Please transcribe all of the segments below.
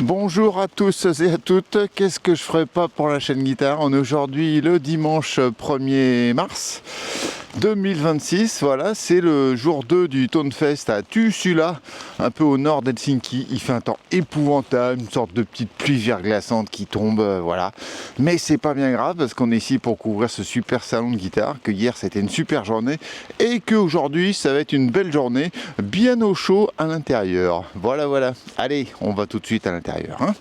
Bonjour à tous et à toutes, qu'est-ce que je ferais pas pour la chaîne Guitare? On est aujourd'hui le dimanche 1er mars 2026, voilà, c'est le jour 2 du ToneFest à Tuusula, un peu au nord d'Helsinki. Il fait un temps épouvantable, une sorte de petite pluie verglaçante qui tombe, voilà. Mais c'est pas bien grave parce qu'on est ici pour couvrir ce super salon de guitare, que hier c'était une super journée et qu'aujourd'hui ça va être une belle journée, bien au chaud à l'intérieur. Voilà, voilà. Allez, on va tout de suite à l'intérieur, hein.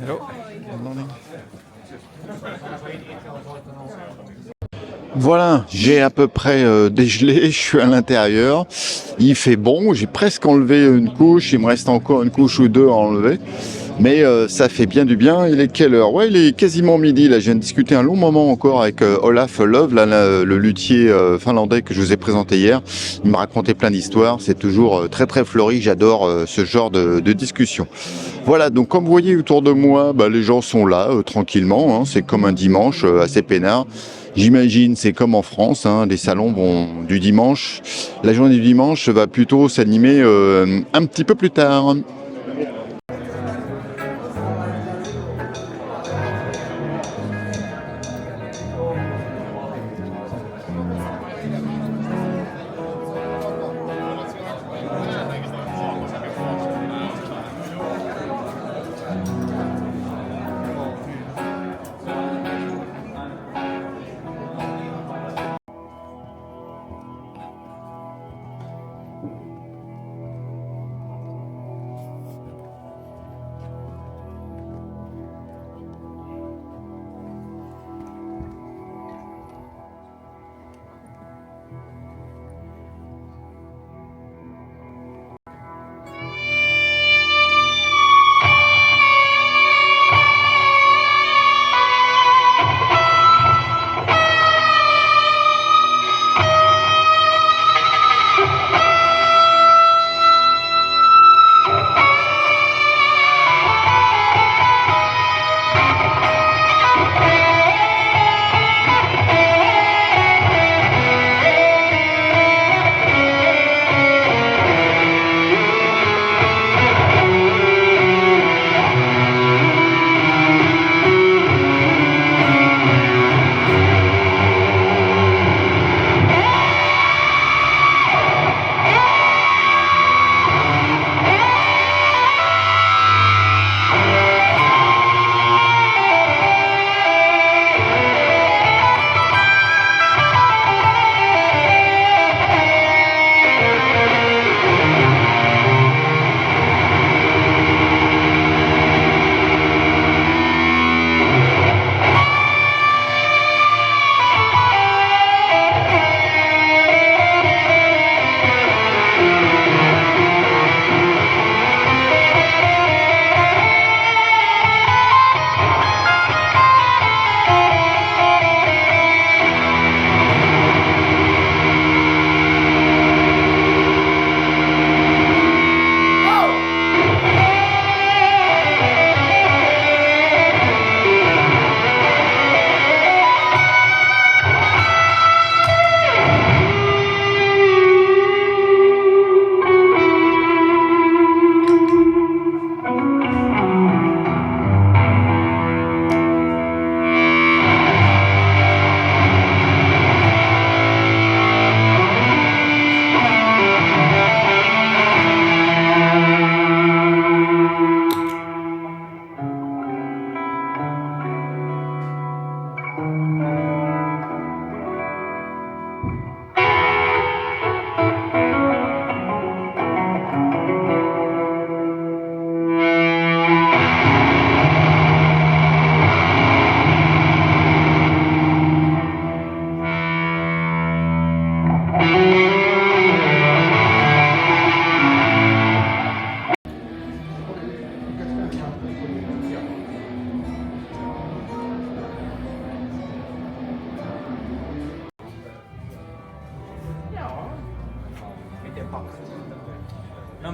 Hello. Good morning. Voilà, j'ai à peu près dégelé, je suis à l'intérieur, il fait bon, j'ai presque enlevé une couche, il me reste encore une couche ou deux à enlever, mais ça fait bien du bien. Il est quelle heure? Ouais, il est quasiment midi, là je viens de discuter un long moment encore avec Olaf Love, là, le luthier finlandais que je vous ai présenté hier. Il me racontait plein d'histoires, c'est toujours très très fleuri, j'adore ce genre de discussion. Voilà, donc comme vous voyez autour de moi, les gens sont là tranquillement, hein, c'est comme un dimanche assez peinard. J'imagine, c'est comme en France, hein, les salons vont du dimanche. La journée du dimanche va plutôt s'animer un petit peu plus tard.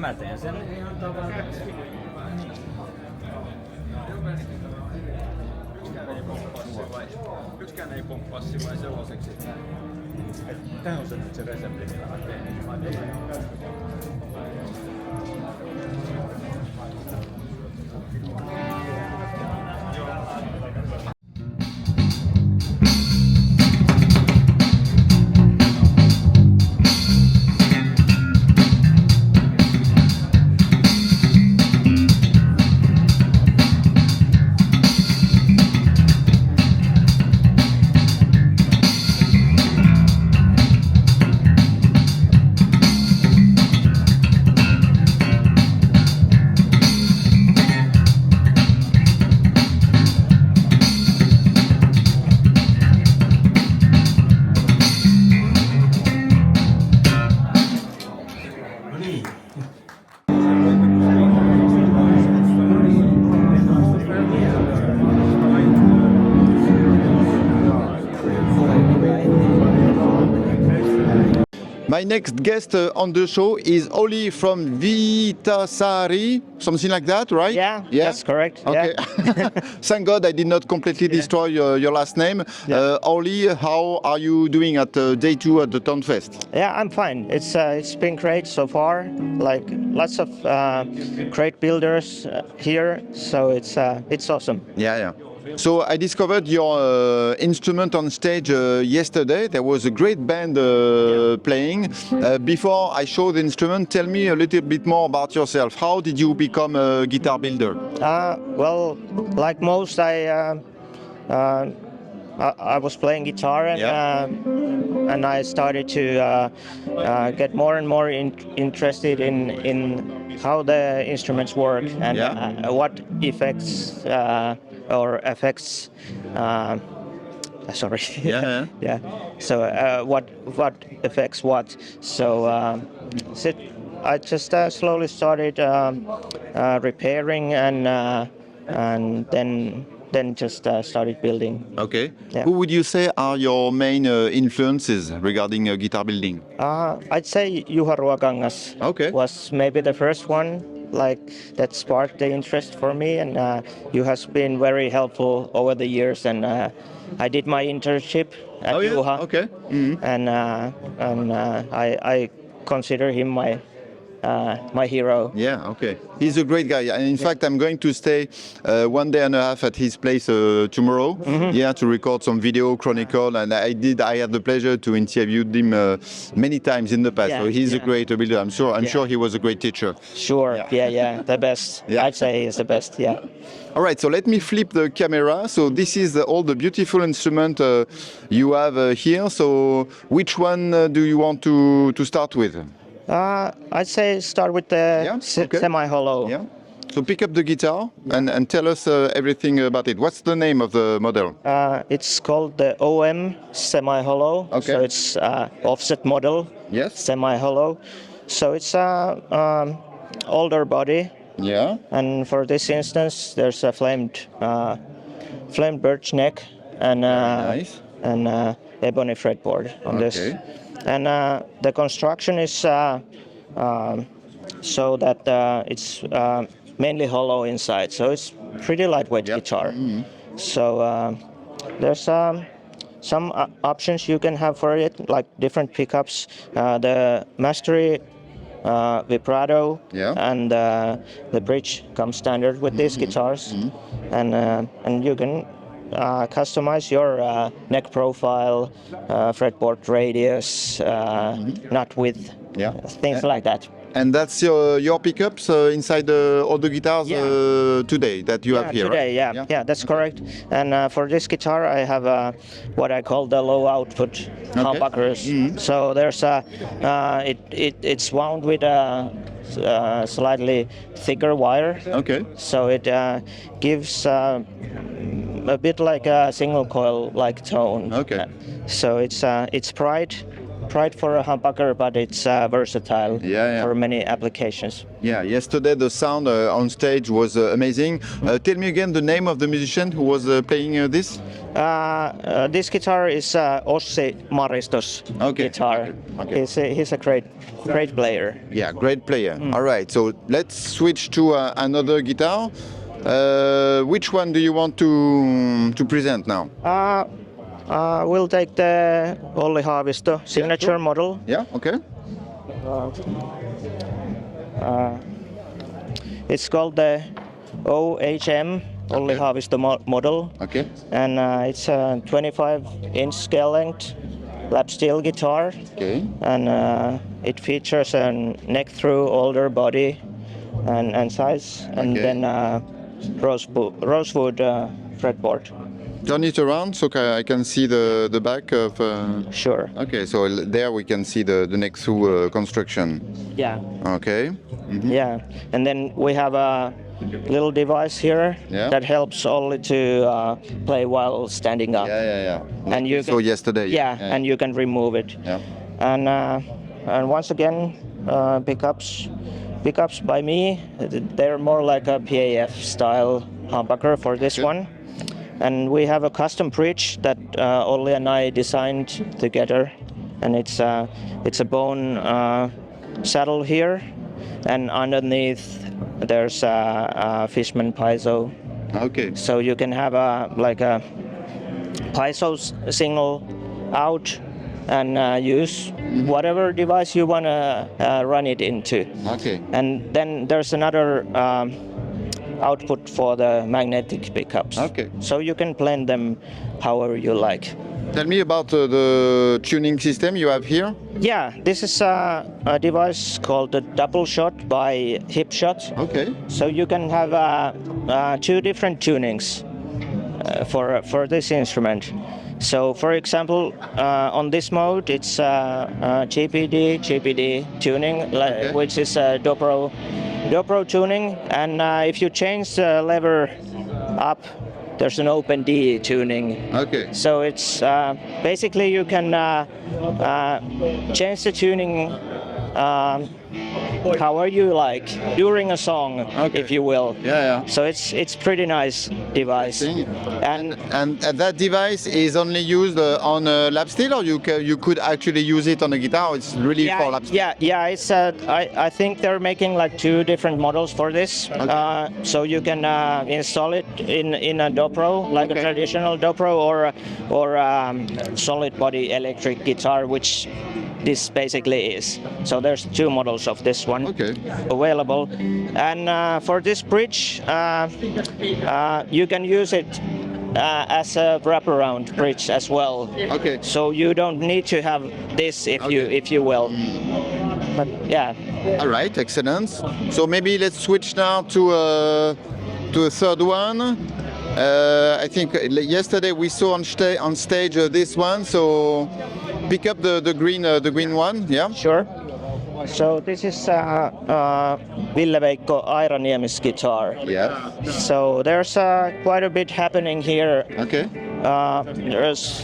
mä teen sen ihan tavanomaisesti. Yksikään ei pomppaa sillä sellaiseksi, että tää on se nyt se resepti, mitä mä teen. My next guest on the show is Oli from Vitasari, something like that, right? Yeah, that's correct. Okay. Yeah. Thank God I did not completely destroy your last name. Yeah. Oli, how are you doing at day 2 at the ToneFest? Yeah, I'm fine. It's been great so far. Like lots of great builders here, so it's awesome. Yeah. So I discovered your instrument on stage yesterday. There was a great band playing. Before I show the instrument, tell me a little bit more about yourself. How did you become a guitar builder? Well, like most, I was playing guitar and I started to get more and more interested in how the instruments work and what effects sorry. Yeah. So what affects what? So I just slowly started repairing and then just started building. Okay. Yeah. Who would you say are your main influences regarding guitar building? I'd say Juha Ruokangas was maybe the first one that sparked the interest for me, and you has been very helpful over the years. And I did my internship at Juha, and I consider him my hero. Yeah, okay. He's a great guy. And in fact, I'm going to stay 1 day and a half at his place tomorrow. To record some video chronicle. And I had the pleasure to interview him many times in the past. So he's a great builder. I'm sure he was a great teacher. Sure. Yeah. The best. I'd say he's the best. Yeah. All right, so let me flip the camera. So this is all the beautiful instrument you have here. So which one do you want to start with? I'd say start with the semi-hollow. Yeah. So pick up the guitar and tell us everything about it. What's the name of the model? It's called the OM semi-hollow. Okay. So it's offset model. Yes. Semi-hollow. So it's older body. Yeah. And for this instance, there's a flamed birch neck and nice. and ebony fretboard on this. And the construction is so that it's mainly hollow inside, so it's pretty lightweight guitar. So there's some options you can have for it, like different pickups. The mastery vibrato and the bridge come standard with these guitars, and you can customize your neck profile, fretboard radius, nut width, things like that. And that's your pickups inside all the guitars today that you have here, today, right? Yeah, that's correct. And for this guitar, I have what I call the low output humbuckers. So there's it's wound with a slightly thicker wire. Okay. So it gives a bit like a single coil like tone. Okay. So it's bright, right for a humbucker, but it's versatile Yeah. for many applications. Yeah, yesterday the sound on stage was amazing. Tell me again the name of the musician who was playing this? This guitar is Ossi Maristos guitar. Okay. He's a great player. Yeah, great player. All right, so let's switch to another guitar. Which one do you want to present now? We'll take the Olli Haavisto signature model. Yeah, okay. It's called the OHM, Olli Haavisto model. Okay. And it's a 25-inch scale length lap steel guitar. Okay. And it features a neck-through older body and size, and then rosewood fretboard. Turn it around so I can see the back of... Sure. Okay, so there we can see the neck-through construction. Yeah. Okay. Yeah, and then we have a little device here that helps Olli to play while standing up. Yeah. And you saw yesterday. Yeah, and you can remove it. Yeah. And once again, pickups by me. They're more like a PAF style humbucker for this one. And we have a custom bridge that Olli and I designed together, and it's a bone saddle here, and underneath there's a Fishman piezo. Okay. So you can have a piezo signal out and use whatever device you want to run it into. Okay. And then there's another output for the magnetic pickups. Okay. So you can blend them however you like. Tell me about the tuning system you have here. Yeah, this is a device called the Double Shot by Hipshot. Okay. So you can have two different tunings for this instrument. So, for example, on this mode, it's GPD tuning, which is dobro tuning, and if you change the lever up, there's an open D tuning. Okay. So it's basically you can change the tuning however you like during a song, if you will. Yeah. So it's pretty nice device. And that device is only used on a lap steel, or you could actually use it on a guitar. It's really for lap steel. Yeah. It's I think they're making like two different models for this. So you can install it in a dobro, like a traditional dobro, or solid body electric guitar, which this basically is. So there's two models of this one available, and for this bridge you can use it as a wraparound bridge as well. Okay. So you don't need to have this if you will. But yeah. All right, excellent. So maybe let's switch now to a third one. I think yesterday we saw on stage this one. So pick up the green one. Yeah. Sure. So this is Ville-Veikko Airaniemi's guitar. Yeah. So there's quite a bit happening here. Okay.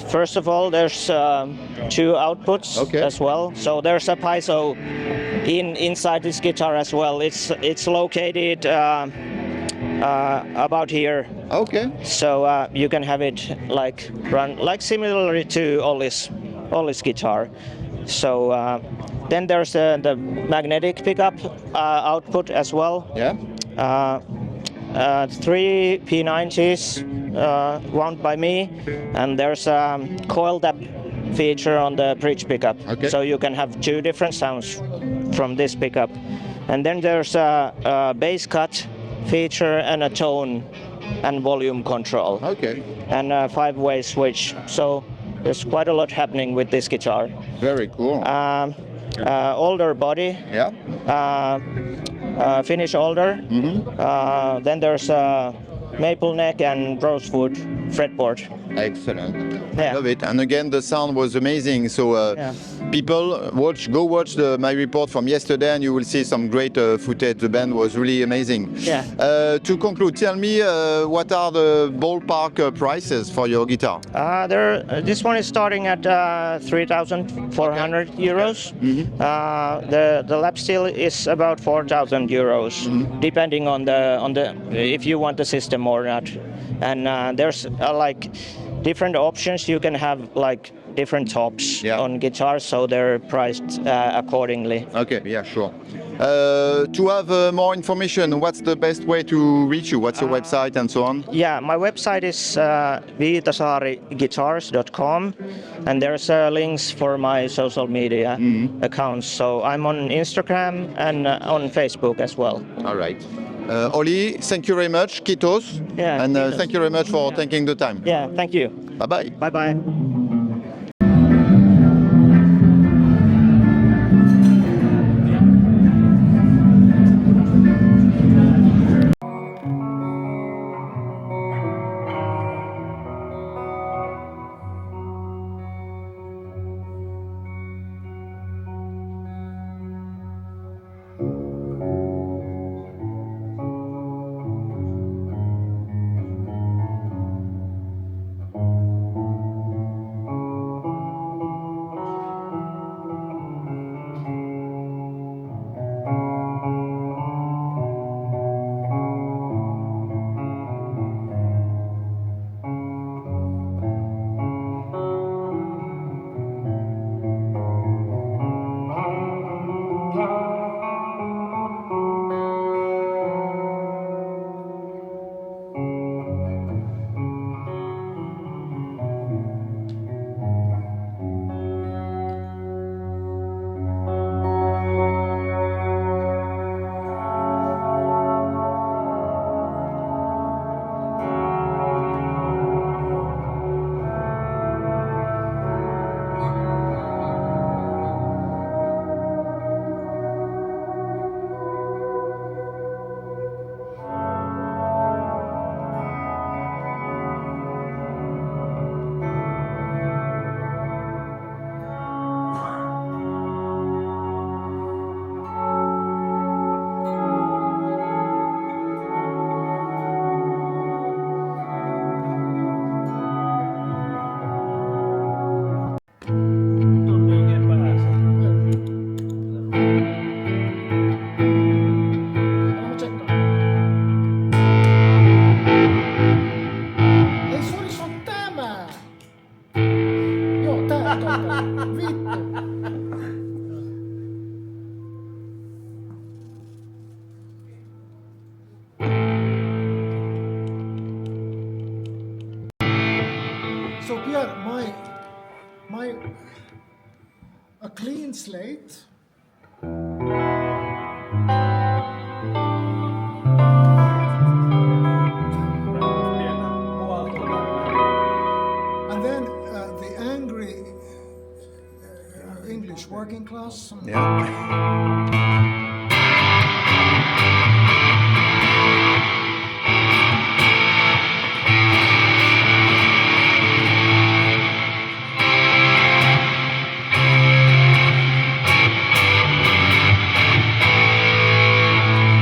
First of all, there's two outputs as well. So there's a piezo inside this guitar as well. It's located about here. Okay. So you can have it run similarly to Olli's guitar. So then there's the magnetic pickup output as well. Yeah. 3 P90s wound by me, and there's a coil tap feature on the bridge pickup. Okay. So you can have two different sounds from this pickup. And then there's a bass cut feature and a tone and volume control. Okay. And a 5-way switch. So there's quite a lot happening with this guitar. Very cool. Older body. Yeah. Finish older. Mm-hmm. Then there's a maple neck and rosewood fretboard. Excellent. Yeah. Love it. And again, the sound was amazing. So Yeah. people, go watch my report from yesterday and you will see some great footage. The band was really amazing. Yeah. To conclude, tell me what are the ballpark prices for your guitar? This one is starting at 3,400 euros. The lap steel is about 4,000 euros, depending on the if you want the system or not. And there's like different options. You can have like different tops on guitars, so they're priced accordingly. Okay, yeah, sure. To have more information, what's the best way to reach you? What's your website and so on? Yeah, my website is viitasaariguitars.com, and there's links for my social media accounts. So I'm on Instagram and on Facebook as well. All right. Oli, thank you very much. Kitos. Yeah, And kitos. thank you very much for taking the time. Yeah, thank you. Bye-bye. Bye-bye. Ei suuri, se on tämä! Joo, tää. Vittu. So Pierre, a clean slate. And then the angry English working class.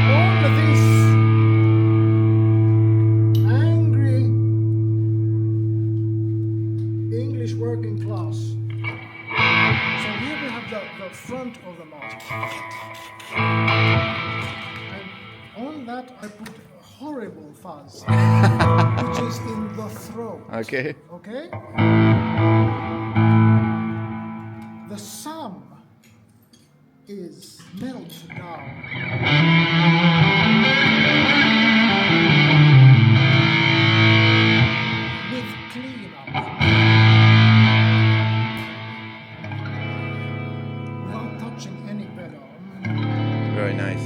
All of this angry English working class. So here we have the front of the mask. And on that I put a horrible fuzz, which is in the throat. Okay. Okay? The sum is melted down. With cleanup. Without touching any pedal. Very nice.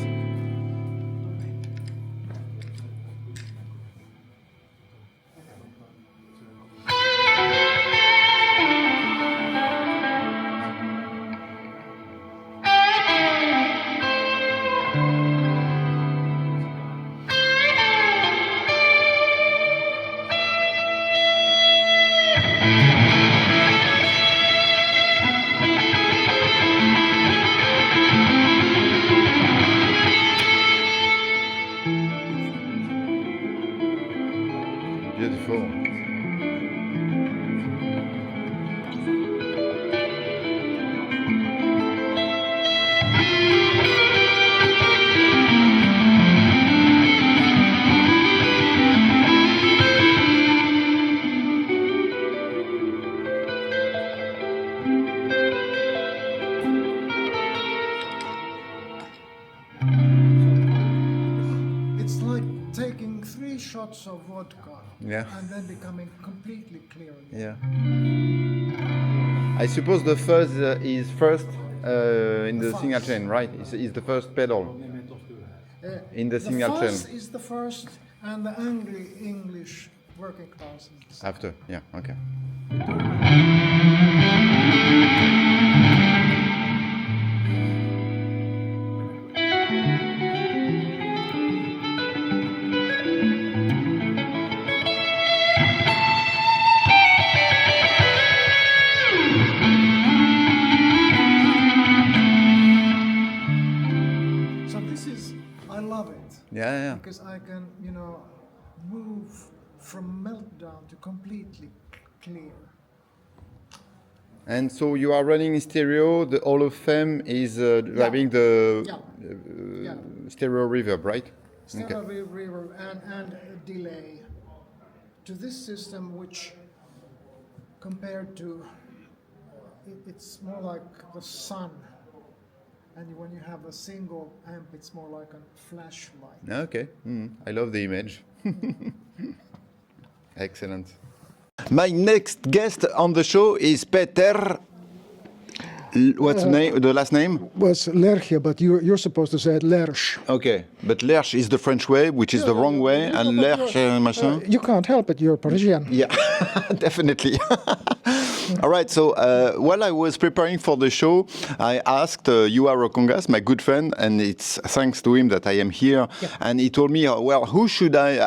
drops of vodka, Yeah. and then becoming completely clear again. Yeah. I suppose the fuzz is first in the fuzz. single chain, right? Is the first pedal in the single chain. Fuzz is the first, and the angry English working class is the second. After, yeah, okay. So this is, I love it. Yeah, yeah. Because I can, move from meltdown to completely clear. And so you are running in stereo. The Hall of Fame is driving the Yeah. stereo reverb, right? Stereo reverb and delay to this system, which compared to it's more like the sun, and when you have a single amp, it's more like a flashlight. Okay, I love the image. Excellent. My next guest on the show is Peter. What's the name? The last name? Was Lerche, but you're supposed to say it Lerche. Okay, but Lerche is the French way, which is the wrong way, and Lerche, machin. You can't help it. You're Parisian. Yeah, definitely. All right, so while I was preparing for the show, I asked Yua Rokongas, my good friend, and it's thanks to him that I am here. Yeah. And he told me, well, who should I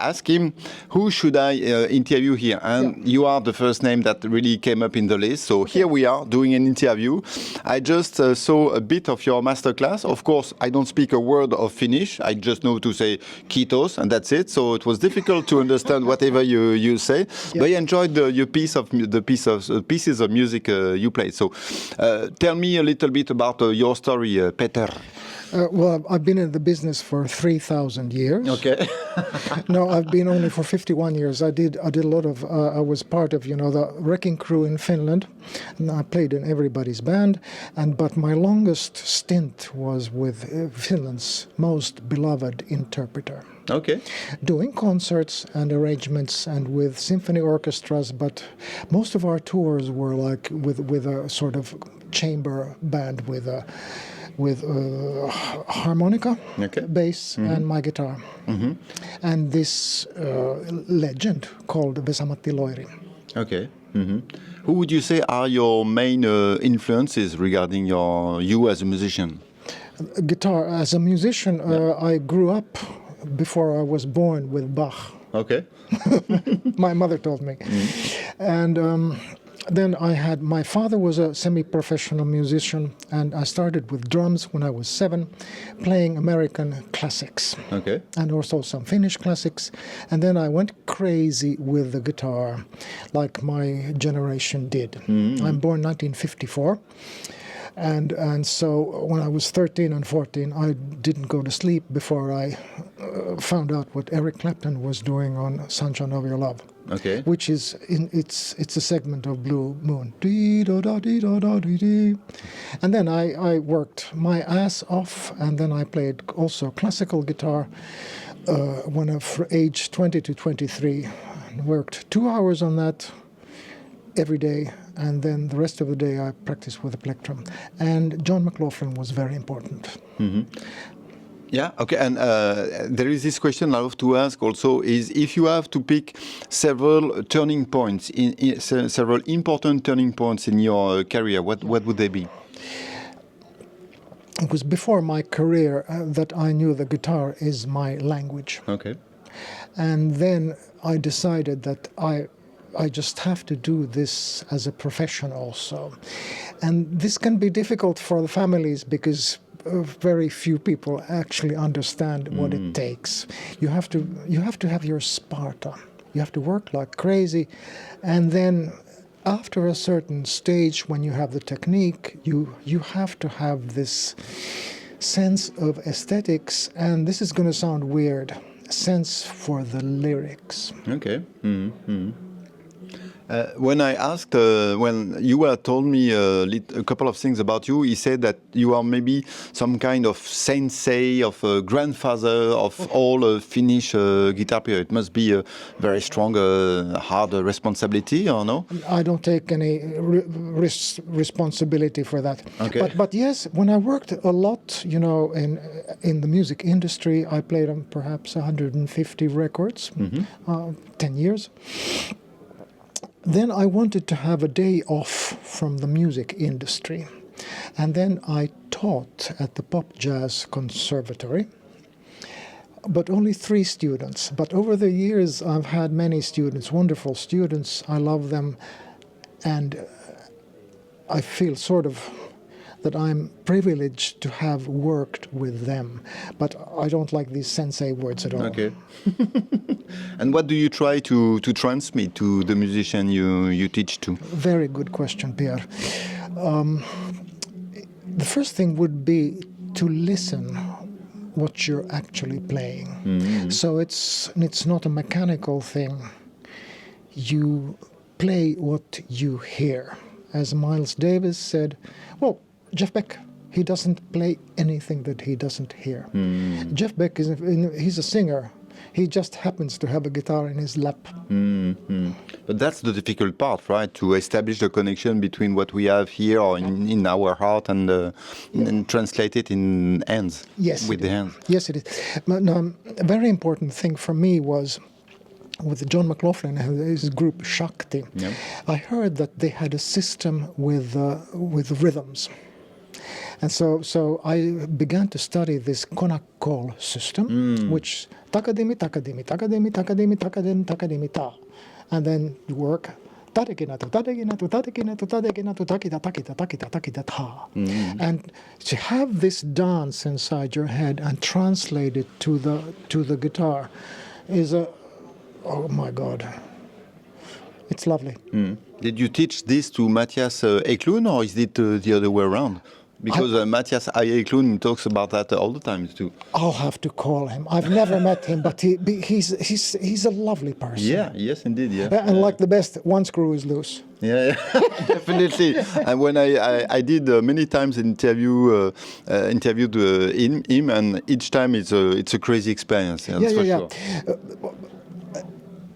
asked him, who should I interview here? And you are the first name that really came up in the list. So here we are doing an interview. I just saw a bit of your masterclass. Of course, I don't speak a word of Finnish. I just know to say kiitos, and that's it. So it was difficult to understand whatever you say. Yeah. But I enjoyed the pieces of music you played. So tell me a little bit about your story, Peter. Well, I've been in the business for 3,000 years. Okay. No, I've been only for 51 years. I did a lot of. I was part of the wrecking crew in Finland, and I played in everybody's band. But my longest stint was with Finland's most beloved interpreter. Okay. Doing concerts and arrangements and with symphony orchestras, but most of our tours were like with a sort of chamber band with harmonica, bass, and my guitar. Mm-hmm. And this legend called Vesa-Matti Loiri. Okay. Mm-hmm. Who would you say are your main influences regarding you as a musician? Guitar. As a musician, I grew up before I was born with Bach. Okay. My mother told me. Mm-hmm. And then my father was a semi-professional musician, and I started with drums when I was 7, playing American classics. Okay. And also some Finnish classics. And then I went crazy with the guitar, like my generation did. Mm-hmm. I'm born 1954. And so when I was 13 and 14, I didn't go to sleep before I found out what Eric Clapton was doing on Sunshine of Your Love. Okay. Which is it's a segment of Blue Moon. And then I worked my ass off, and then I played also classical guitar when I from age 20 to 23. Worked 2 hours on that every day, and then the rest of the day I practiced with the plectrum. And John McLaughlin was very important. Mm-hmm. Yeah, okay, and there is this question I love to ask also, is if you have to pick several turning points, several important turning points in your career, what would they be? It was before my career that I knew the guitar is my language. Okay. And then I decided that I just have to do this as a profession also. And this can be difficult for the families because very few people actually understand what it takes. You have to have your Sparta. You have to work like crazy, and then after a certain stage, when you have the technique, you have to have this sense of aesthetics, and this is going to sound weird, sense for the lyrics. Okay. Mm-hmm. When I asked, when you were told me a couple of things about you, he said that you are maybe some kind of sensei, of a grandfather of all Finnish guitar player. It must be a very strong, hard responsibility, or no? I don't take any responsibility for that. Okay. But yes, when I worked a lot, in the music industry, I played on perhaps 150 records, 10 years. Then I wanted to have a day off from the music industry. And then I taught at the Pop Jazz Conservatory, but only 3 students. But over the years, I've had many students, wonderful students. I love them. And I feel sort of that I'm privileged to have worked with them. But I don't like these sensei words at all. Okay. And what do you try to transmit to the musician you teach to? Very good question, Pierre. The first thing would be to listen what you're actually playing. So it's not a mechanical thing. You play what you hear. As Miles Davis said, well, Jeff Beck, he doesn't play anything that he doesn't hear. Jeff Beck, he's a singer. He just happens to have a guitar in his lap. But that's the difficult part, right? To establish the connection between what we have here or in our heart and translate it in hands. Yes, with the hands. Yes, it is. But, a very important thing for me was with John McLaughlin and his group Shakti. Yeah. I heard that they had a system with rhythms. And so I began to study this Konakol system, which takadimi, takadimi, takadimi, takadimi, takadimi, takadimi, ta. And then you work tadekinato, tadekinato, tadekinato, tadekinato, takita, takita, takita, takita, ta. And to have this dance inside your head and translate it to the guitar is oh my God. It's lovely. Did you teach this to Matthias Eklund, or is it the other way around? Because Matthias Eklund talks about that all the time too. I'll have to call him. I've never met him, but he's a lovely person. Yeah, yes, indeed, yeah. And like the best, one screw is loose. Yeah, definitely. And when I did many times interviewed him, and each time it's a crazy experience. That's for sure.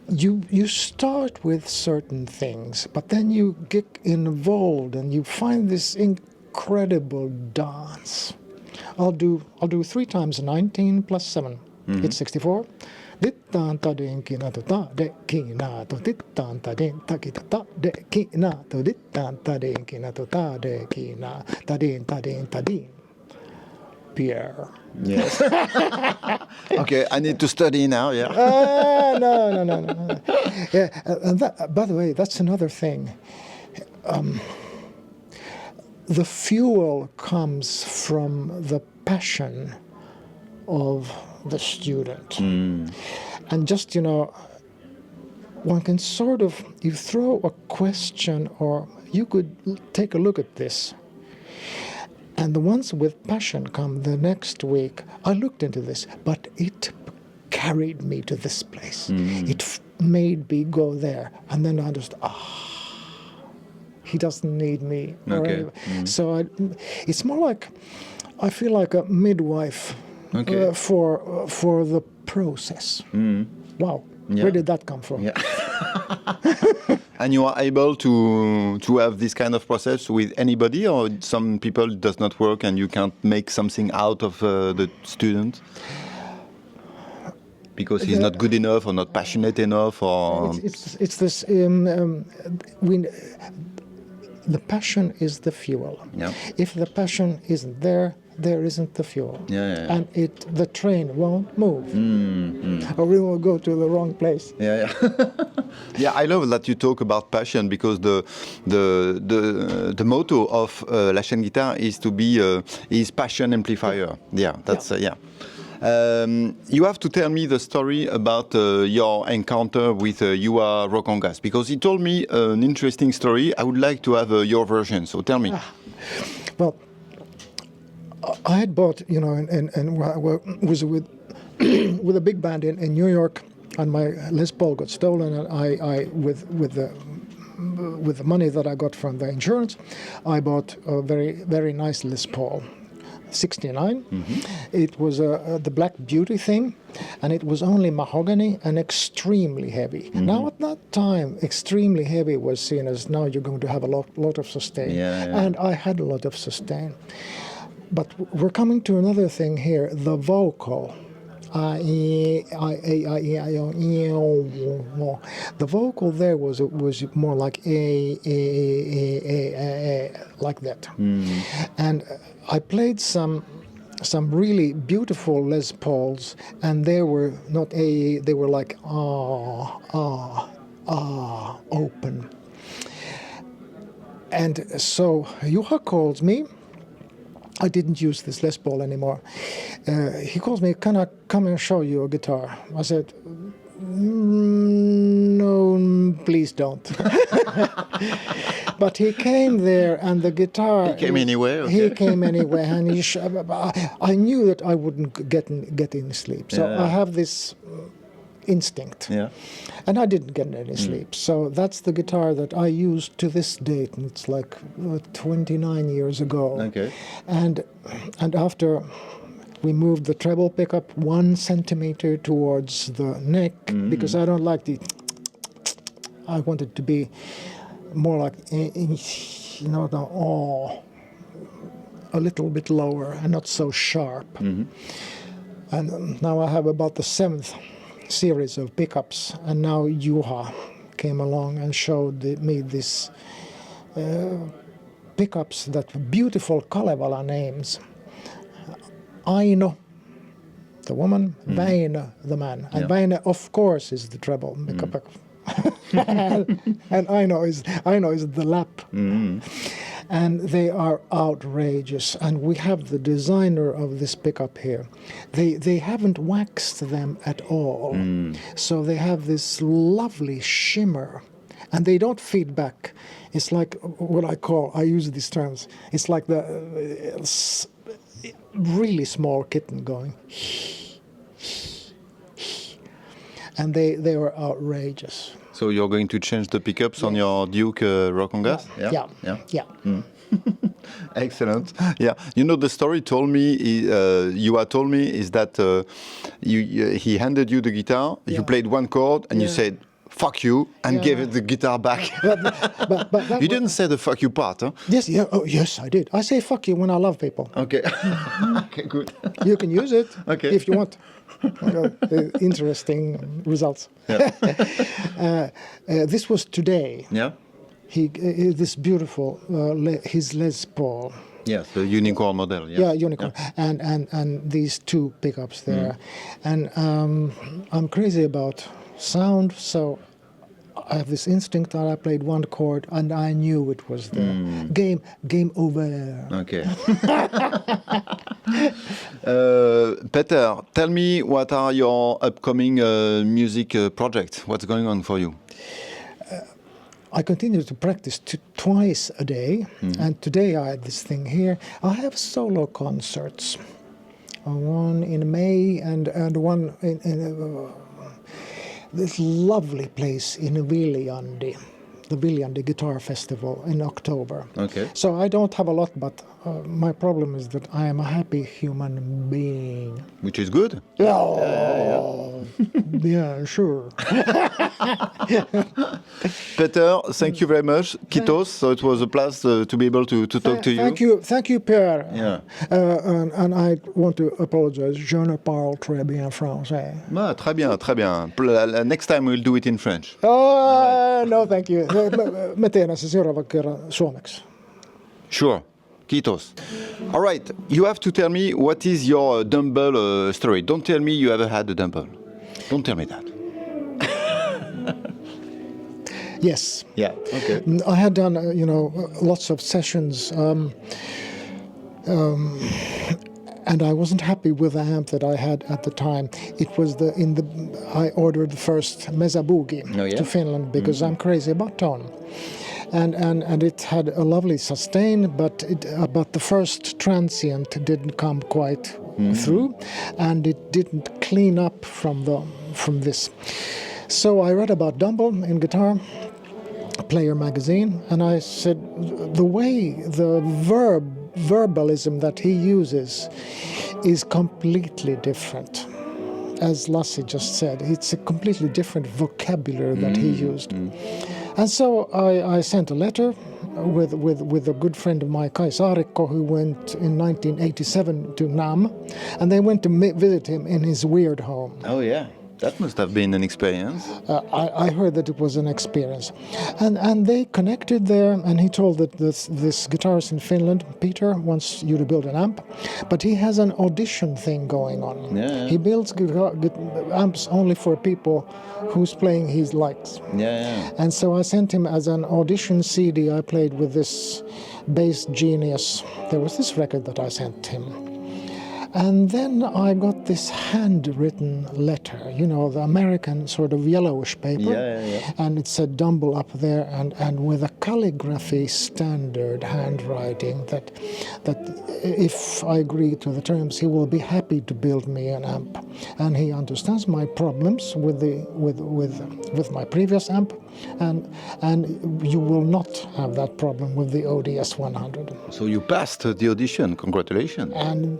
You start with certain things, but then you get involved and you find this incredible dance. I'll do 3 times 19 plus 7. It's 64. Pierre. Yes. Okay, I need to study now. Yeah. No. Yeah, and that, by the way, that's another thing. The fuel comes from the passion of the student. And just, one can sort of, you throw a question or you could take a look at this. And the ones with passion come the next week. I looked into this, but it carried me to this place. It made me go there. And then I understood, he doesn't need me. Okay. So it's more like, I feel like a midwife for the process. Wow, Yeah. where did that come from? Yeah. And you are able to have this kind of process with anybody, or some people it does not work and you can't make something out of the student because he's not good enough or not passionate enough, or It's this. The passion is the fuel. Yeah. If the passion isn't there, there isn't the fuel. Yeah. And the train won't move. Or we will go to the wrong place. Yeah. Yeah, I love that you talk about passion, because the motto of La Chaîne Guitare is to be is passion amplifier. Yeah, that's yeah. You have to tell me the story about your encounter with Yua Rokongas, because he told me an interesting story. I would like to have your version, so tell me. Well, I had bought, and was with with a big band in New York, and my Les Paul got stolen, and I with with the money that I got from the insurance, I bought a very, very nice Les Paul. 69. It was the Black Beauty thing, and it was only mahogany and extremely heavy. Now at that time, extremely heavy was seen as now you're going to have a lot of sustain. And I had a lot of sustain. But we're coming to another thing here, the vocal. The vocal there was more like a like that. And I played some really beautiful Les Pauls, and they were not they were like open. And so Juha calls me. I didn't use this Les Paul anymore. He calls me, can I come and show you a guitar? I said, no, please don't. But he came there, and the guitar... He came anyway? Okay. He came anyway, and I knew that I wouldn't get in sleep. So I have this instinct. And I didn't get any sleep. So that's the guitar that I use to this date, and it's like 29 years ago. Okay. And after we moved the treble pickup 1 centimeter towards the neck, because I don't like I want it to be more like, a little bit lower and not so sharp. And now I have about the 7th series of pickups, and now Juha came along and showed me these pickups that were beautiful Kalevala names. Aino, the woman, Väinö, the man. And Väinö, of course, is the treble. And Aino is the lap. And they are outrageous. And we have the designer of this pickup here. They haven't waxed them at all. So they have this lovely shimmer. And they don't feed back. It's like what I use these terms, it's like the really small kitten going. And they were outrageous. So you're going to change the pickups on your Duke Rock on Gas? Yeah. Excellent. Yeah, you know, the story told me, you had told me, is that he handed you the guitar, you played one chord, and you said, fuck you, and gave it the guitar back. But you didn't say the fuck you part, huh? Yes, yes, I did. I say fuck you when I love people. Okay. Okay, good. You can use it if you want. Interesting results. This was today. Yeah. This beautiful his Les Paul. Yes, the unicorn model. Yeah, unicorn, and these 2 pickups there, and I'm crazy about sound, so I have this instinct that I played one chord and I knew it was there. Game over. Okay. Peter, tell me, what are your upcoming music projects? What's going on for you? I continue to practice twice a day, and today I had this thing here. I have solo concerts, one in May and one in this lovely place in Viljandi, the Viljandi Guitar Festival in October. Okay. So I don't have a lot, but my problem is that I am a happy human being. Which is good. Yeah, sure. Peter, thank you very much. Kitos, so it was a pleasure to be able to talk to you. Thank you, Pierre. Yeah. And I want to apologize. Je ne parle très bien français. Très bien, très bien. Next time we'll do it in French. Oh, no, thank you. Me teen se seuraavan kerran suomeksi. Sure. Kitos. All right, you have to tell me what is your dumbbell story. Don't tell me you ever had a dumbbell. Don't tell me that. Yes. Yeah. Okay. I had done, lots of sessions, and I wasn't happy with the amp that I had at the time. It was I ordered the first Mesa Boogie to Finland because I'm crazy about tone. And it had a lovely sustain, but the first transient didn't come quite through, and it didn't clean up from this. So I read about dumbbell in guitar, Player magazine, and I said the way the verbalism that he uses is completely different. As Lassi just said, it's a completely different vocabulary that he used. And so I sent a letter with a good friend of mine, Kai Saarikko, who went in 1987 to Nam, and they went to visit him in his weird home. Oh yeah, that must have been an experience. I heard that it was an experience. And they connected there, and he told that this guitarist in Finland, Peter, wants you to build an amp, but he has an audition thing going on. Yeah. He builds amps only for people whose playing he likes. Yeah. And so I sent him as an audition CD. I played with this bass genius. There was this record that I sent him. And then I got this handwritten letter, you know, the American sort of yellowish paper. Yeah. And it said Dumble up there, and with a calligraphy standard handwriting that if I agree to the terms, he will be happy to build me an amp. And he understands my problems with my previous amp, and you will not have that problem with the ODS 100. So you passed the audition. Congratulations. And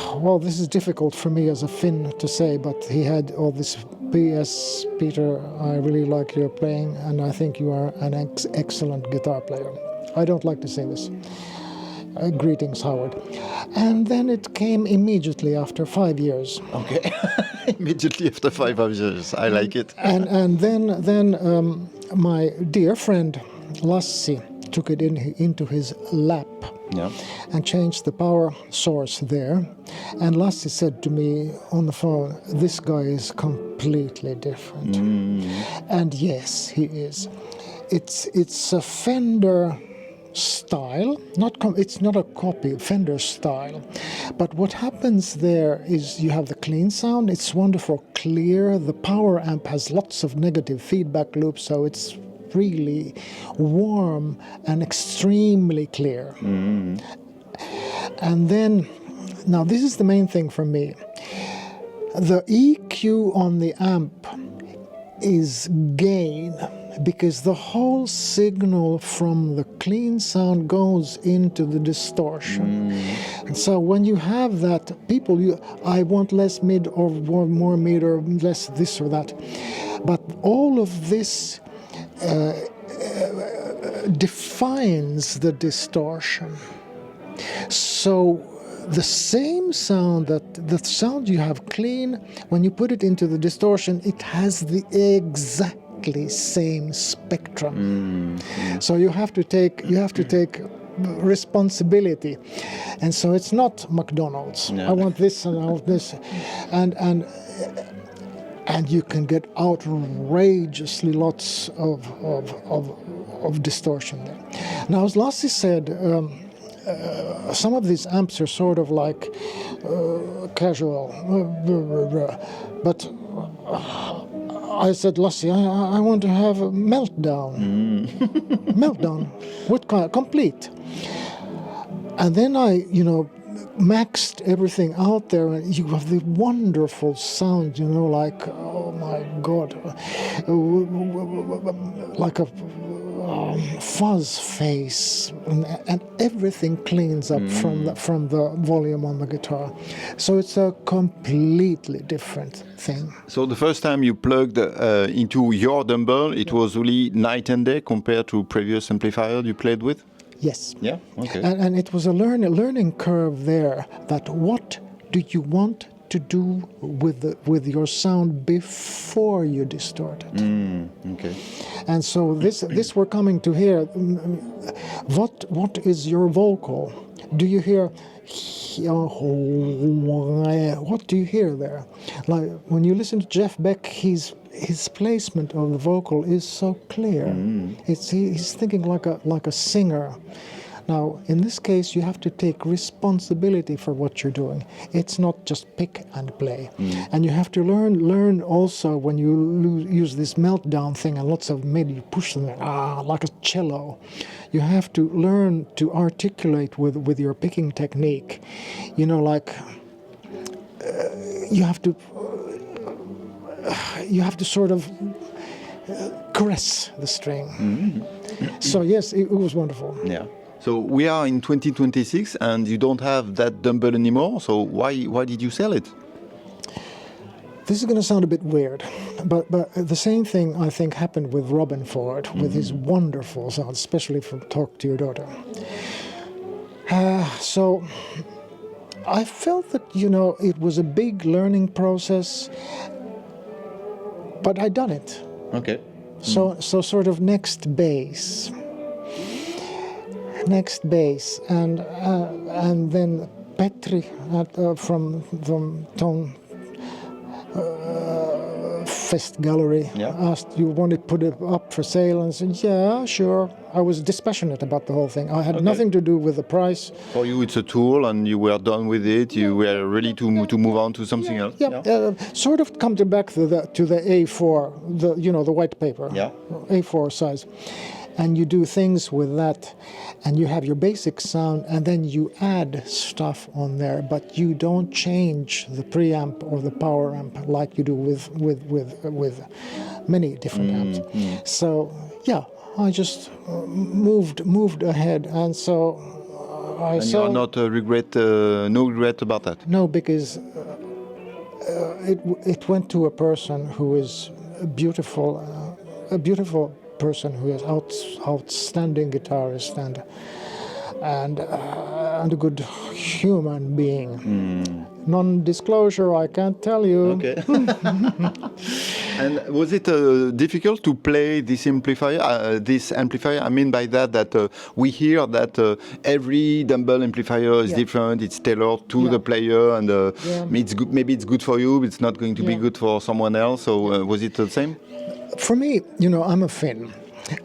well, this is difficult for me as a Finn to say, but he had all this P.S. Peter, I really like your playing, and I think you are an excellent guitar player. I don't like to say this. Greetings, Howard. And then it came immediately after 5 years. Okay. Immediately after 5 years. I like it. And then my dear friend Lassi took it into his lap. Yeah. And changed the power source there. And Lassi said to me on the phone, this guy is completely different. And yes, he is. It's a Fender style, it's not a copy, Fender style. But what happens there is you have the clean sound, it's wonderful clear, the power amp has lots of negative feedback loops, so it's really warm and extremely clear. And then, now this is the main thing for me. The EQ on the amp is gain, because the whole signal from the clean sound goes into the distortion. And so when you have that, I want less mid or more mid or less this or that. But all of this defines the distortion. So the same sound, the sound you have clean, when you put it into the distortion, it has the exactly same spectrum. So you have to take responsibility, and so it's not McDonald's. No. I want this and I want this, and you can get outrageously lots of distortion there. Now, as Lassi said, some of these amps are sort of like casual, but I said, Lassi, I want to have a meltdown. Meltdown. What kind? Complete. And then I, maxed everything out there, and you have the wonderful sound, like, oh my God, like a fuzz face, and everything cleans up from the volume on the guitar. So it's a completely different thing. So the first time you plugged into your Dumble, it was really night and day compared to previous amplifier you played with? Yes. Yeah. Okay. And it was a learning curve there. That what do you want to do with your sound before you distort it? Okay. And so this we're coming to here. What is your vocal? Do you hear? What do you hear there? Like when you listen to Jeff Beck, his placement of the vocal is so clear. He's thinking like a singer. Now, in this case, you have to take responsibility for what you're doing. It's not just pick and play. And you have to learn also when you use this meltdown thing and lots of mid, you push them like a cello. You have to learn to articulate with your picking technique. Like you have to sort of caress the string. So yes, it was wonderful. Yeah. So we are in 2026 and you don't have that dumbbell anymore. So why did you sell it? This is going to sound a bit weird, but the same thing I think happened with Robin Ford with his wonderful sound, especially from Talk to Your Daughter. So I felt that, it was a big learning process, but I'd done it. Okay. So sort of next base, and then Petri from ToneFest gallery asked, "You want to put it up for sale?" And I said, "Yeah, sure." I was dispassionate about the whole thing. I had nothing to do with the price. For you, it's a tool, and you were done with it. You were ready to move on to something else. Yeah. Sort of come back to the A4, the white paper, A4 size, and you do things with that, and you have your basic sound, and then you add stuff on there, but you don't change the preamp or the power amp like you do with many different amps. So yeah. I just moved ahead, and so I and saw. you are not no regret about that. No, because it went to a person who is a beautiful person who is outstanding guitarist and a good human being. Non-disclosure, I can't tell you. Okay. And was it difficult to play this amplifier? I mean by that we hear that every dumbbell amplifier is different. It's tailored to the player, and it's good, maybe it's good for you, but it's not going to be good for someone else. So was it the same? For me, I'm a Finn.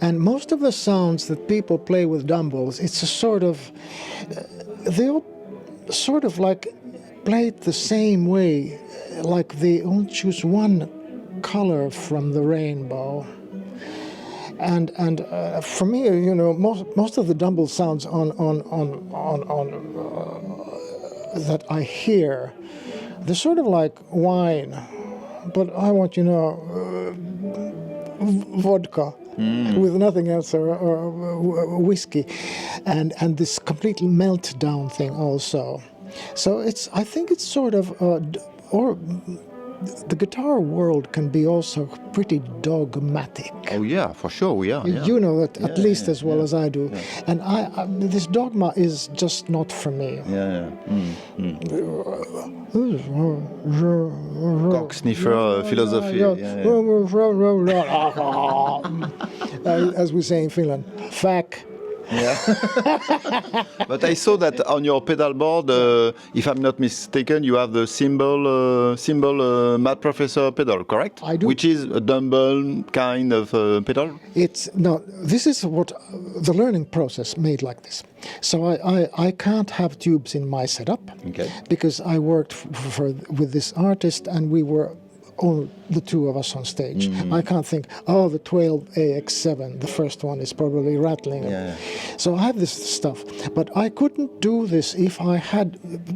And most of the sounds that people play with dumbbells, it's a sort of, they all sort of like play it the same way, like they only choose one color from the rainbow. And for me, most of the dumbbell sounds on that I hear, they're sort of like wine, but I want vodka. With nothing else or whiskey, and this complete meltdown thing also. So I think it's sort of or the guitar world can be also pretty dogmatic. Oh yeah, for sure, yeah. You know that at least as well as I do, and this dogma is just not for me. Cock sniffer philosophy. As we say in Finland, fuck. Yeah. But I saw that on your pedal board, if I'm not mistaken, you have the cymbal Matt Professor pedal, correct? I do. Which is a dumbbell kind of pedal? This is what the learning process made like this. So I can't have tubes in my setup because I worked with this artist and we were all the two of us on stage. I can't think, the 12AX7, the first one is probably rattling. So I have this stuff, but I couldn't do this if I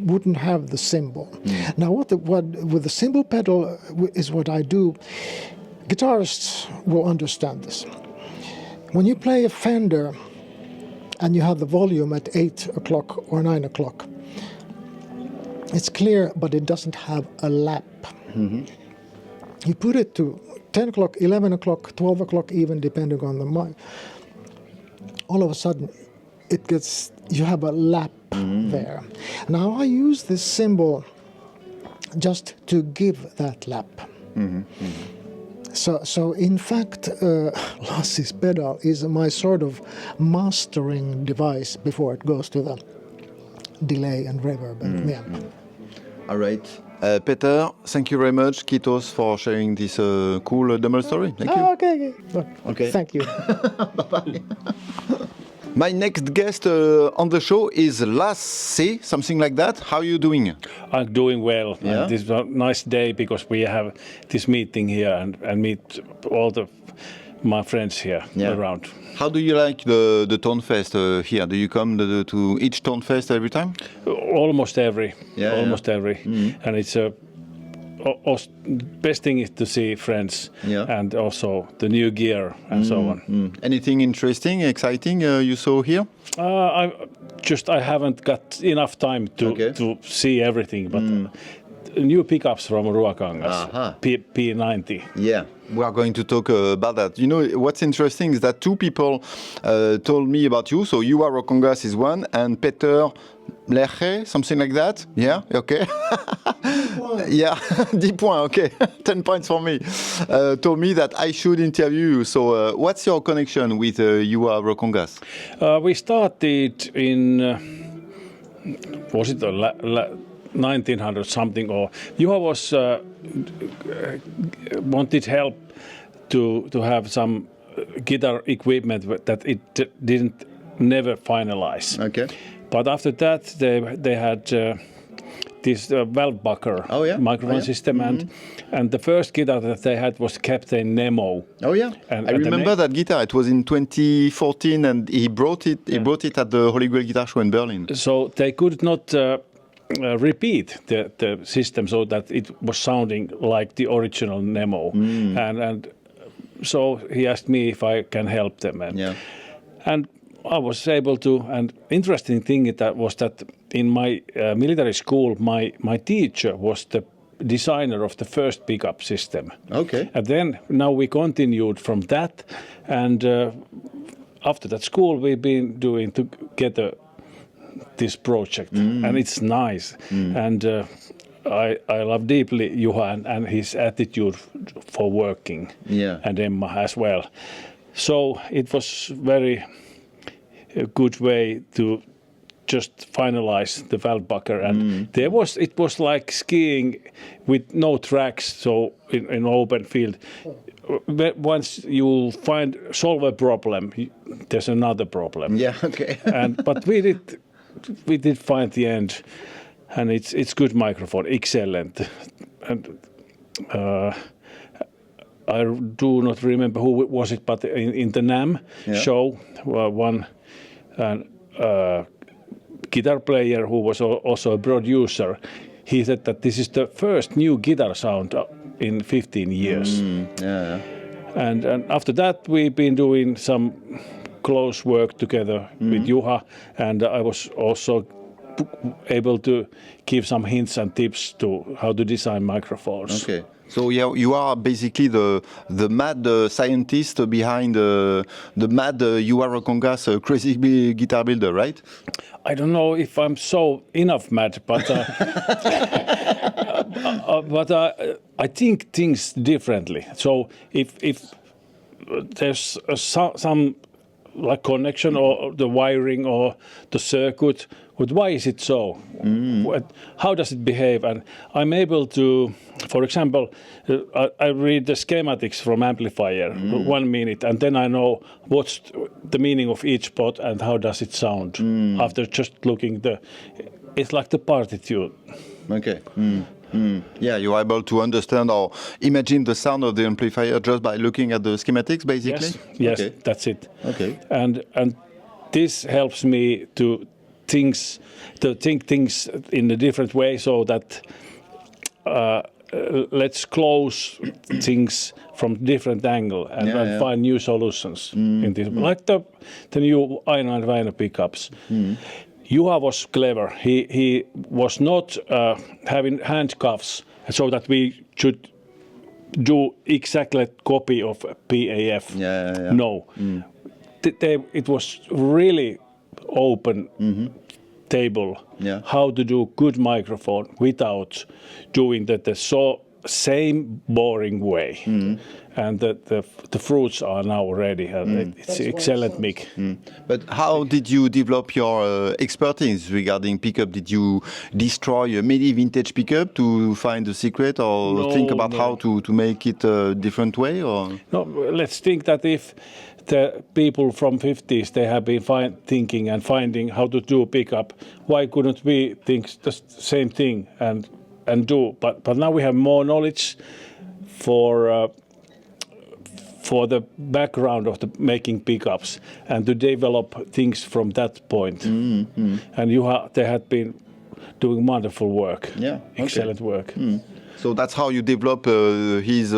wouldn't have the cymbal. Now what with the cymbal pedal is what I do. Guitarists will understand this. When you play a Fender and you have the volume at 8 o'clock or 9 o'clock, it's clear, but it doesn't have a lap. You put it to 10 o'clock, 11 o'clock, 12 o'clock even, depending on the mic. All of a sudden, you have a lap there. Now I use this cymbal just to give that lap. So in fact, Lassi's pedal is my sort of mastering device before it goes to the delay and reverb. All right. Peter, thank you very much. Kiitos for sharing this cool dumbbell story. Thank you. Okay. Thank you. Bye-bye. My next guest on the show is Lassi, something like that. How are you doing? I'm doing well. Yeah? And this is a nice day because we have this meeting here and meet all my friends here around. How do you like the ToneFest here? Do you come to each ToneFest every time? Almost every. And And it's best thing is to see friends Yeah. and also the new gear and so on. Anything interesting, exciting you saw here? I haven't got enough time Okay. to see everything, but new pickups from Ruokangas, Aha. P90. Yeah, we are going to talk about that. You know, what's interesting is that two people told me about you. So you are Rokongas is one, and Peter Lerche, something like that. Yeah, okay. Yeah, 10 points, okay. 10 points for me. Told me that I should interview you. So what's your connection with you are Rokongas? We started in, was it 1900 something, or Juha was wanted help to have some guitar equipment that it didn't never finalize. Okay. But after that, they had this valve bucker microphone system, and the first guitar that they had was Captain Nemo. Oh yeah, And I remember that guitar. It was in 2014, and he brought it. He brought it at the Holy Grail Guitar Show in Berlin. So they could not repeat the system so that it was sounding like the original Nemo, and so he asked me if I can help them, and I was able to. And interesting thing was that in my military school, my teacher was the designer of the first pickup system. Okay. And then now we continued from that, and after that school we've been doing together this project, and it's nice. And I love deeply Juha and his attitude for working, and Emma as well. So it was very a good way to just finalize the valve bucker, and it was like skiing with no tracks, so in open field. Once you solve a problem, there's another problem. Yeah. Okay. But we did find the end, and it's good microphone, excellent. And I do not remember who was it, but in the NAM show, one guitar player who was also a producer, he said that this is the first new guitar sound in 15 years. And after that, we've been doing some close work together with Juha, and I was also able to give some hints and tips to how to design microphones. Okay. So you are basically the mad scientist behind the mad Juha Rokongas crazy guitar builder, right? I don't know if I'm so enough mad, but but I think things differently. So if there's some like connection or the wiring or the circuit, but why is it so? How does it behave? And I'm able to, for example, I read the schematics from amplifier 1 minute, and then I know what's the meaning of each pot and how does it sound after just looking it's like the partiture. Okay. Yeah, you are able to understand or imagine the sound of the amplifier just by looking at the schematics, basically? Yes, okay. That's it. Okay. And this helps me to think things in a different way, so that let's close things from different angle and find new solutions in this. Like the new Aina and Väinö pickups. Juha was clever. He was not having handcuffs so that we should do exactly copy of PAF. No. It was really open table how to do good microphone without doing the same boring way. And the fruits are now ready. And it's excellent mic. But how did you develop your expertise regarding pickup? Did you destroy many vintage pickup to find the secret, or think about how to make it a different way? Or no, let's think that if the people from 50s, they have been thinking and finding how to do pickup, why couldn't we think the same thing and do? But now we have more knowledge for the background of the making pickups and to develop things from that point. And they had been doing wonderful work, excellent work. So that's how you develop his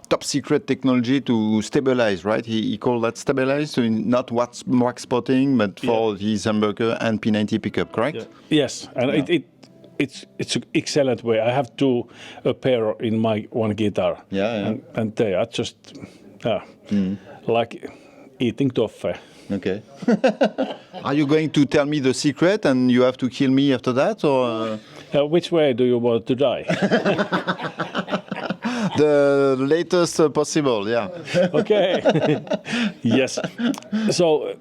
top secret technology to stabilize, right? He called that stabilize, so not wax spotting, but for his humbucker and P90 pickup, correct? Yeah. Yes, and it's an excellent way. I have a pair in my one guitar. And they are just like eating toffee. Okay. Are you going to tell me the secret and you have to kill me after that, or? Which way do you want to die? The latest possible, yeah. Okay. Yes. So.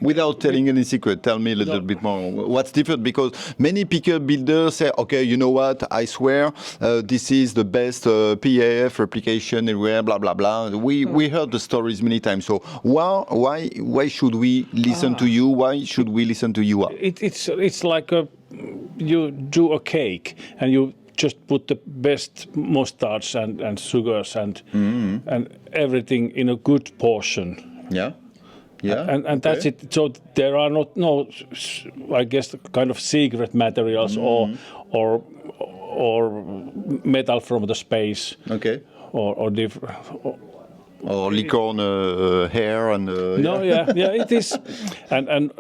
Without telling any secret, tell me a little bit more. What's different? Because many pickup builders say, okay, you know what, I swear, this is the best PAF replication everywhere, blah, blah, blah. We heard the stories many times. So why should we listen to you? Why should we listen to you? It's like you do a cake and you just put the best mustards and sugars and everything in a good portion. Yeah. Yeah, and that's it. So there are no, I guess, kind of secret materials or metal from the space. Okay. Or different. Or licorne hair and. It is, and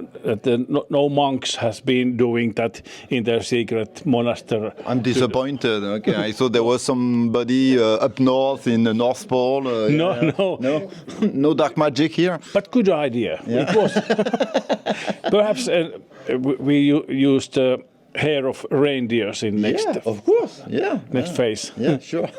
no monks has been doing that in their secret monastery. I'm disappointed. Okay, I thought there was somebody up north in the North Pole. No dark magic here. But good idea. Yeah. It was. Perhaps we used hair of reindeers in next. Yeah, of course. Yeah. Next phase. Yeah, sure.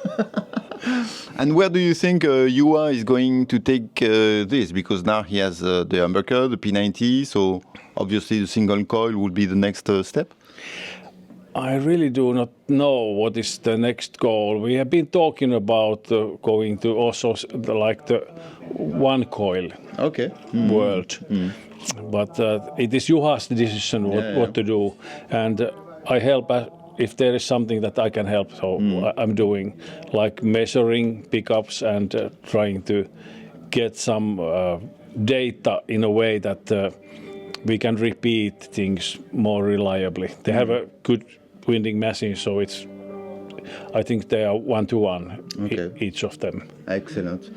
And where do you think Juha is going to take this? Because now he has the humbucker, the P90, so obviously the single coil will be the next step. I really do not know what is the next goal. We have been talking about going to also like the one coil world. But it is Juha's decision what to do. And I help if there is something that I can help, so I'm doing, like measuring pickups and trying to get some data in a way that we can repeat things more reliably. They have a good winding machine, so I think they are one-to-one, each of them. Excellent.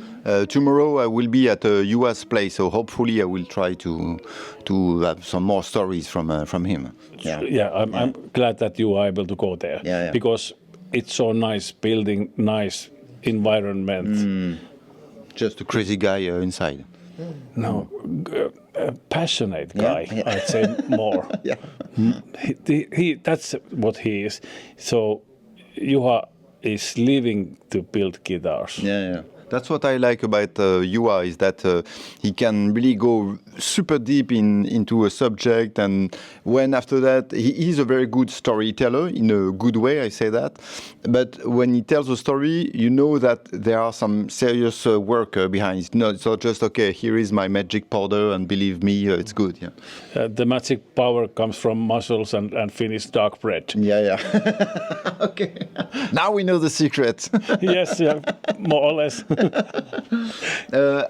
Tomorrow I will be at Juha's place, so hopefully I will try to have some more stories from him. I'm glad that you are able to go there, because it's so nice building, nice environment. Just a crazy guy inside. No, a passionate guy, I'd say more. That's what he is. So Juha is living to build guitars. Yeah. That's what I like about Juha, is that he can really go super deep into a subject, and when after that, he is a very good storyteller in a good way, I say that. But when he tells a story, you know that there are some serious work behind it. No, it's not just, okay, here is my magic powder, and believe me, it's good. Yeah. The magic power comes from muscles and finished dark bread. Yeah. Okay. Now we know the secret. Yes, more or less.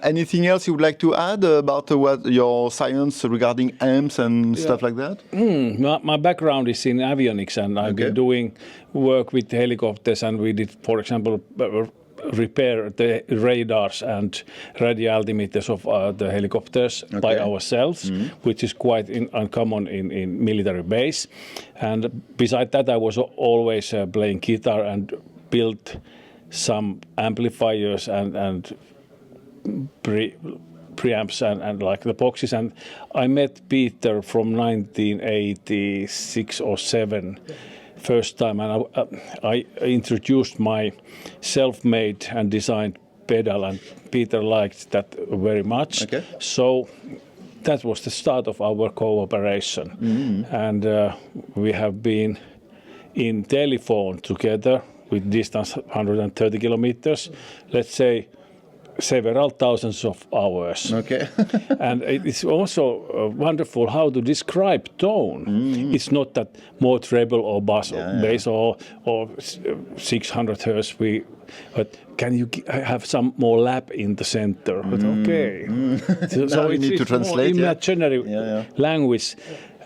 Anything else you would like to add about what your science regarding amps and stuff like that? My background is in avionics, and I've been doing work with helicopters, and we did, for example, repair the radars and radio altimeters of the helicopters by ourselves, which is quite uncommon in military base. And beside that, I was always playing guitar and built some amplifiers and preamps and like the boxes. And I met Peter from 1986 or 7 first time, and I introduced my self-made and designed pedal, and Peter liked that very much. So that was the start of our cooperation. And we have been in telephone together with distance 130 kilometers, let's say several thousands of hours. And it's also wonderful how to describe tone. It's not that more treble or bass or bass or 600 hertz. But can you have some more lap in the center? But So it's need to translate, more imaginary language.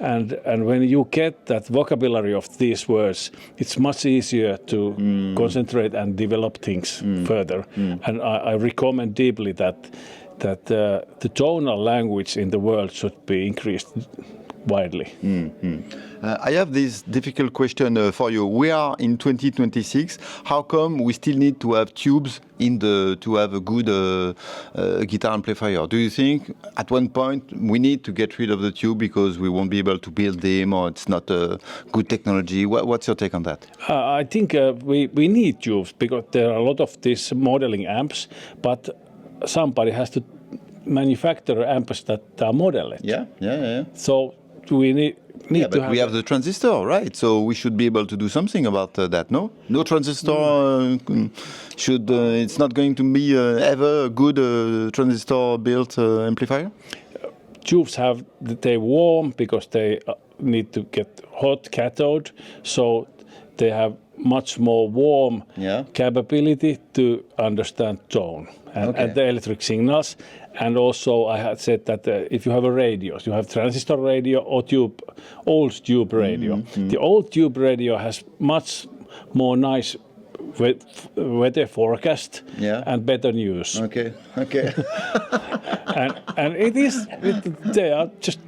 And when you get that vocabulary of these words, it's much easier to concentrate and develop things further. And I recommend deeply that the tonal language in the world should be increased widely. I have this difficult question for you. We are in 2026. How come we still need to have tubes to have a good guitar amplifier? Do you think at one point we need to get rid of the tube because we won't be able to build them, or it's not a good technology? What's your take on that? I think we need tubes because there are a lot of these modeling amps, but somebody has to manufacture amps that are modeled. Yeah. So we need but to have. We have the transistor, right? So we should be able to do something about that, no? No transistor should. It's not going to be ever a good transistor-built amplifier. Tubes they warm because they need to get hot cathode, so they have much more warm capability to understand tone and the electric signals. And also I had said that if you have a radio, you have transistor radio or old tube radio. The old tube radio has much more nice weather forecast and better news. Okay. and they are just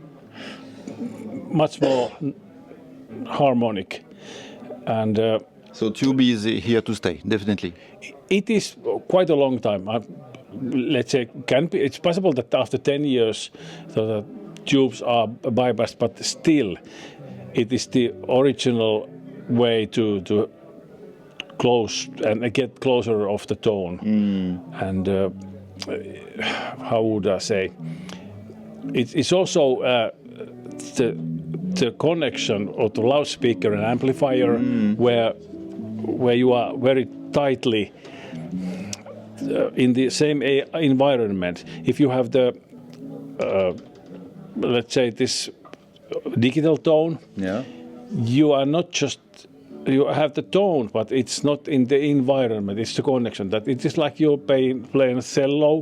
much more harmonic. And so tube is here to stay, definitely. It is quite a long time. Let's say it's possible that after 10 years the tubes are bypassed, but still it is the original way to close and get closer of the tone. And how would I say? It's also the connection of the loudspeaker and amplifier where you are very tightly in the same environment. If you have the let's say this digital tone, you are not just you have the tone, but it's not in the environment. It's the connection. That it is like you're playing a cello,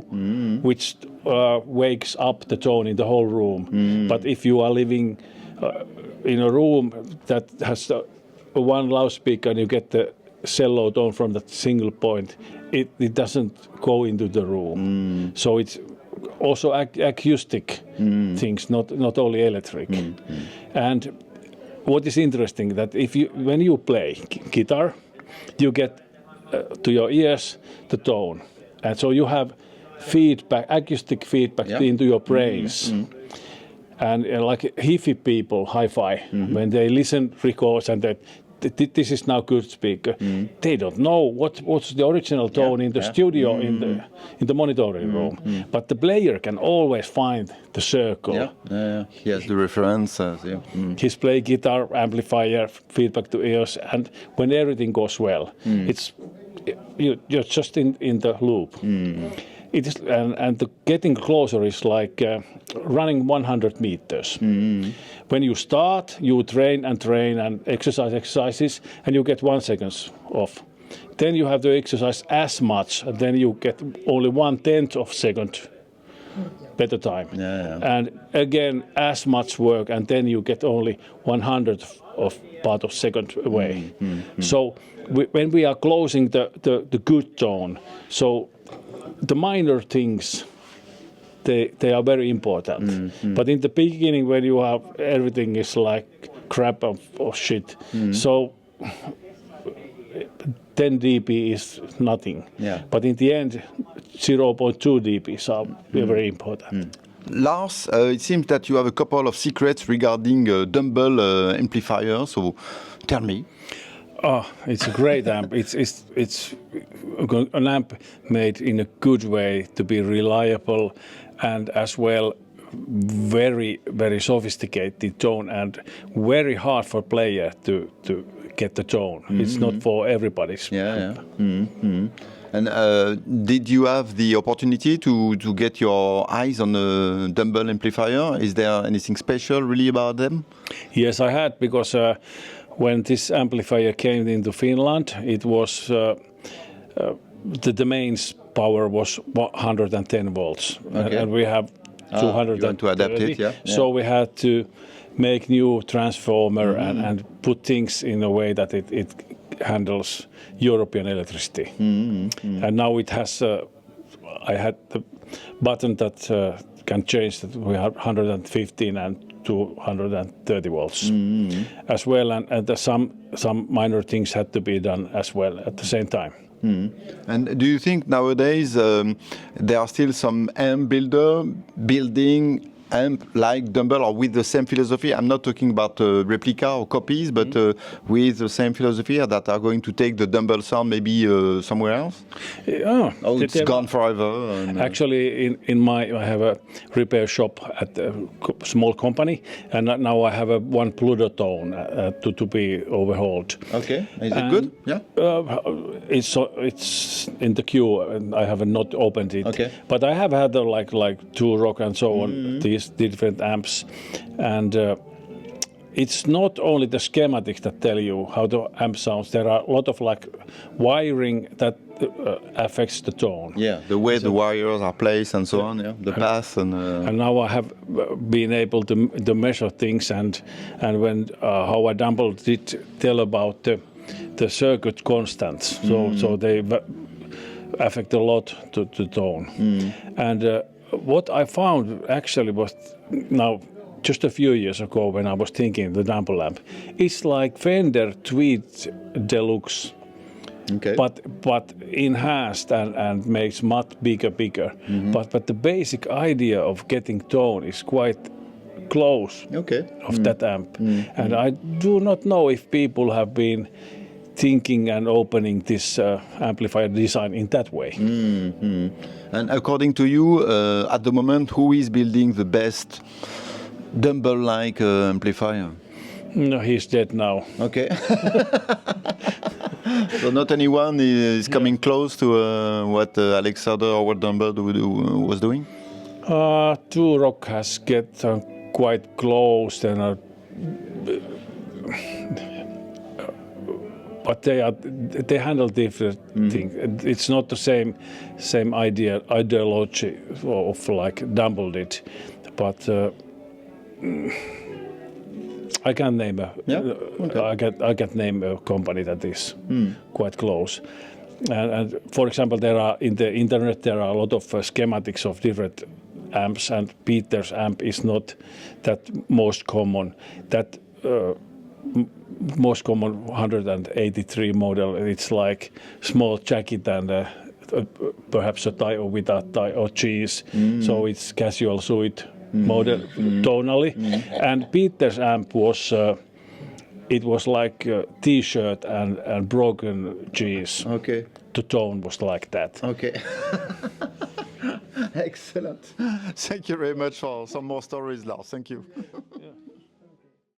which wakes up the tone in the whole room. But if you are living in a room that has one loudspeaker and you get the cello tone from that single point, it doesn't go into the room. So it's also acoustic things, not only electric. And what is interesting that when you play guitar, you get to your ears the tone, and so you have feedback, acoustic feedback into your brains. And like hippie people, hi-fi, when they listen records and that this is now good speaker, they don't know what's the original tone in the studio in the monitoring room. But the player can always find the circle. He has the references. He's play guitar, amplifier, feedback to ears, and when everything goes well, you're just in the loop. It is, and the getting closer is like running 100 meters. When you start, you train and exercises, and you get 1 second off. Then you have to exercise as much, and then you get only 1/10 of a second better time. And again, as much work, and then you get only 100th of part of second away. So when we are closing the good tone, so the minor things, they are very important. But in the beginning, when you have everything is like crap or shit, so 10 dB is nothing. But in the end, 0.2 dB are very important. Lars, it seems that you have a couple of secrets regarding dumbbell amplifiers. So tell me. Oh, it's a great amp. It's an amp made in a good way to be reliable and as well very, very sophisticated tone and very hard for player to get the tone. It's not for everybody's amp. And did you have the opportunity to get your eyes on a dumbbell amplifier? Is there anything special really about them? Yes, I had, because when this amplifier came into Finland, it was the mains power was 110 volts, and we have 230. You want to adapt it, yeah. So we had to make new transformer and put things in a way that it handles European electricity. And now it has, I had the button that can change that we have 115 and 230 volts as well, and some minor things had to be done as well at the same time. And do you think nowadays there are still some amp builder building amp like Dumble or with the same philosophy? I'm not talking about replica or copies, but with the same philosophy that are going to take the Dumble sound maybe somewhere else? It's gone forever. And, actually, I have a repair shop at a small company, and now I have one Plutotone to be overhauled. Okay, is it good? Yeah. It's in the queue, and I have not opened it. Okay. But I have had like Tool Rock and so on. These different amps, and it's not only the schematics that tell you how the amp sounds. There are a lot of like wiring that affects the tone. Yeah, the way the wires are placed and so on. Yeah, the path and now I have been able to measure things, and when Howard Dumble did tell about the circuit constants, so they affect a lot to tone. And what I found actually was now just a few years ago when I was thinking the Dumble amp, it's like Fender Tweed Deluxe, but enhanced and makes much bigger. But the basic idea of getting tone is quite close of that amp, and I do not know if people have been thinking and opening this amplifier design in that way. And according to you, at the moment, who is building the best Dumble-like amplifier? No, he's dead now. Okay. So not anyone is coming close to what Alexander Howard Dumble was doing? Tool Rock has get quite close, and but they handle different things. It's not the same ideology of like Dumble did, but I can name I can name a company that is quite close. And for example, there are in the internet there are a lot of schematics of different amps, and Peter's amp is not that most common. That most common 183 model, it's like small jacket and perhaps a tie or without tie or cheese, so it's casual suit model tonally. And Peter's amp was it was like a t-shirt and broken jeans. Okay. The tone was like that. Okay. Excellent. Thank you very much for some more stories, Lars. Thank you.